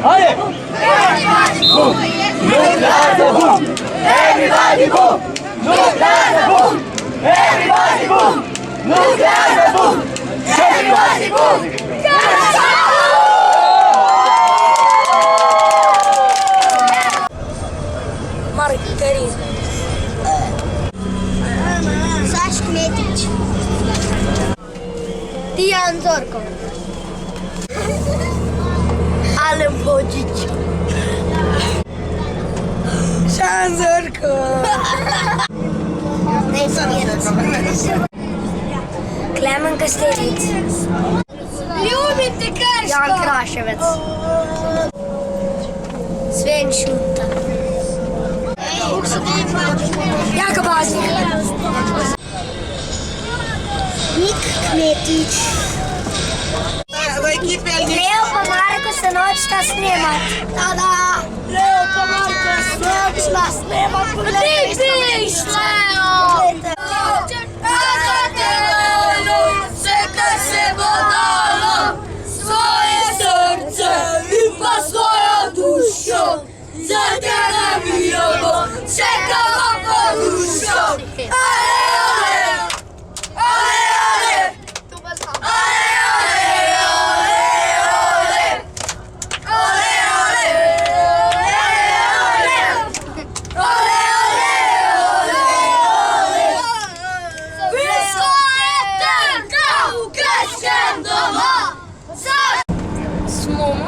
Hayır. Everybody boom. Nukleerde boom. Everybody boom. Nukleerde boom. Everybody boom. Nukleerde boom. Everybody boom. Mark Karin. Saš Kmetić. Tijan Zorko. Alen Bođić. Šan Zorko. Klemen Kastelic. Ljubim te Krško. Jan Kraševec. Sven Šuta. Jaka Baznik. Nik Kmetić. Leo pa Marko se noćta snimat. Da. Leo pa Marko se noćta snimat. Ti piš, Leo. Čekaj se vodalo, svoje srce i pa svoja dušo. Za tebe bijemo, čekamo po dušo.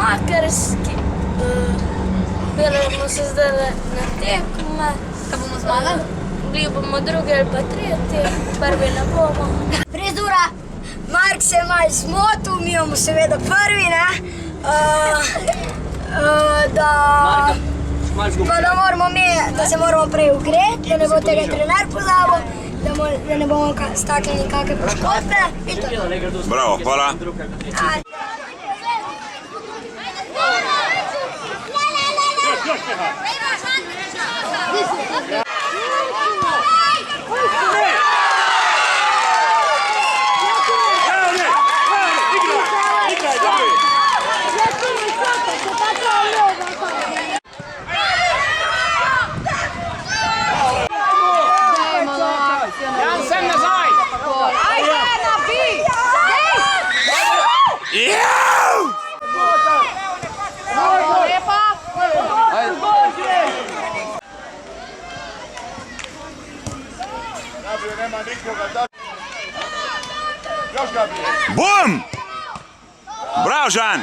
Makarski. Bili bomo se zdaj na tekme. Kaj bomo zmagali? Bili bomo drugi ali pa tretji, prvi ne bomo. Frizura. Mark se je malo zmotil, mi bomo seveda prvi, ne? Da se moramo prej ugreti, da ne bo tega trener pozabil, da ne bomo stakli kakve poškodbe. Bravo, hvala. Jansen nazaj! Ajde, nabij! Lepa! Bum! Bravo, Žan!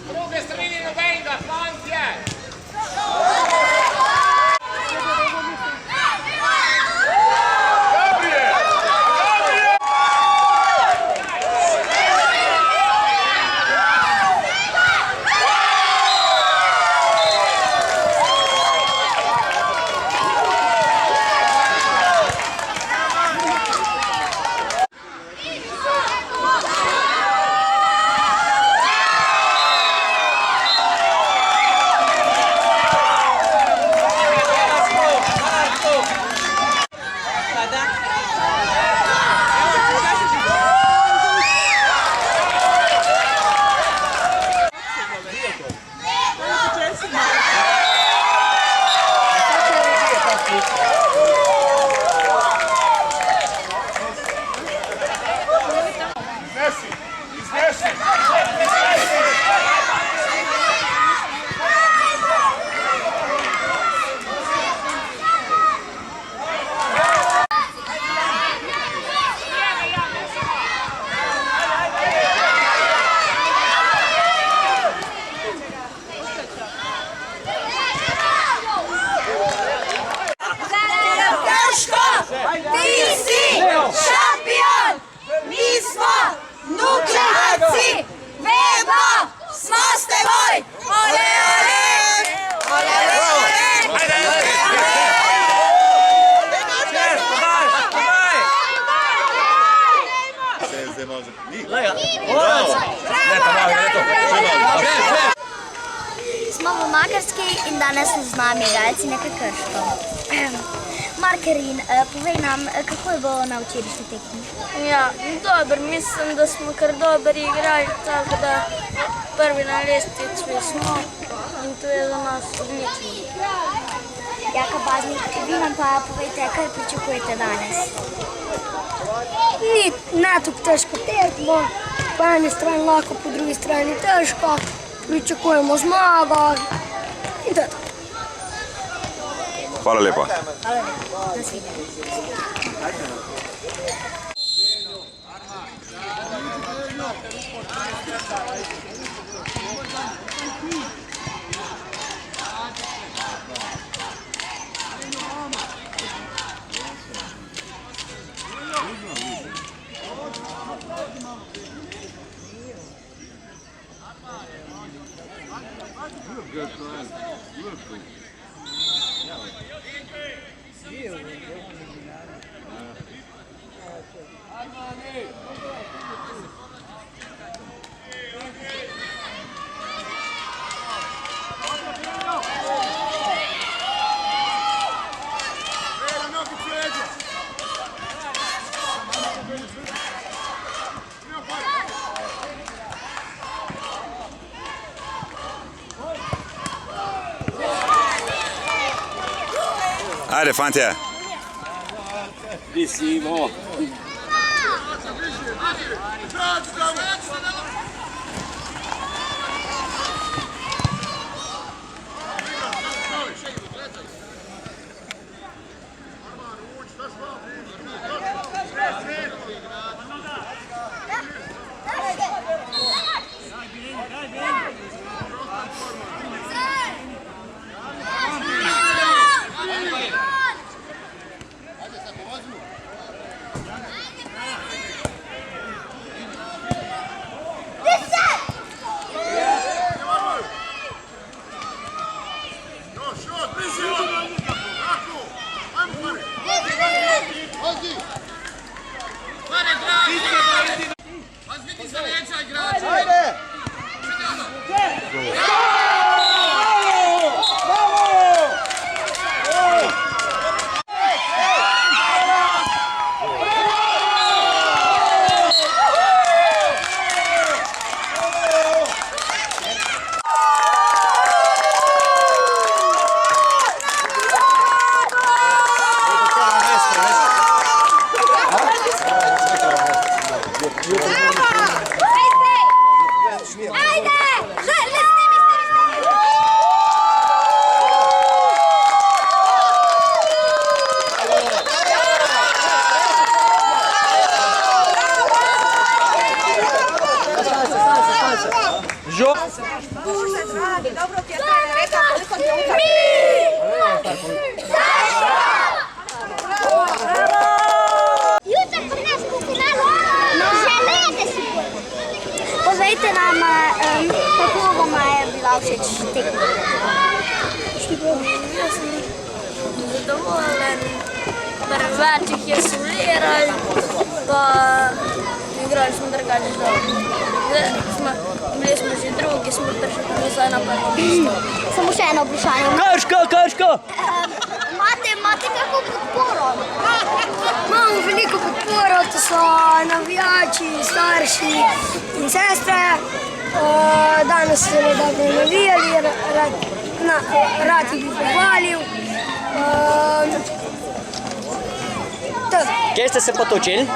Druge strane nobenega, fantje! Smo v Makarski in danes z nami igralci neka Krško. Markarin, povej nam, kako je bilo na včerajšnji tekmi? Ja, dobro, mislim, da smo kar dobro igrali, tako da prvi na lestvici smo in to je za nas odlično. Jaka Baznik, vi nam pa povejte, kaj pričakujete danes? Ne tako težko tekmo, po eni strani lahko, po drugi strani težko, pričakujemo zmago in to je to. Hvala lepa. Ajde, fantje. Dobro ti je trener rekao koliko ti je utakmica. Jutro pri nas u finalu ne želite si povejte nam, kako vam je bila všeč tekma. Ja sam zadovoljen, prvač ih je sulirali, pa igrali smo drugače dobro. Bili smo že drugi, smo prišli nazaj na prvo mesto. Samo še eno vprašanje. Krško! Imate kako podporo? Imamo veliko podporo, to so navijači, starši in sestre. Danes so zelo dobro navijali, rad jih bi pohvalil. Kje ste se potočili?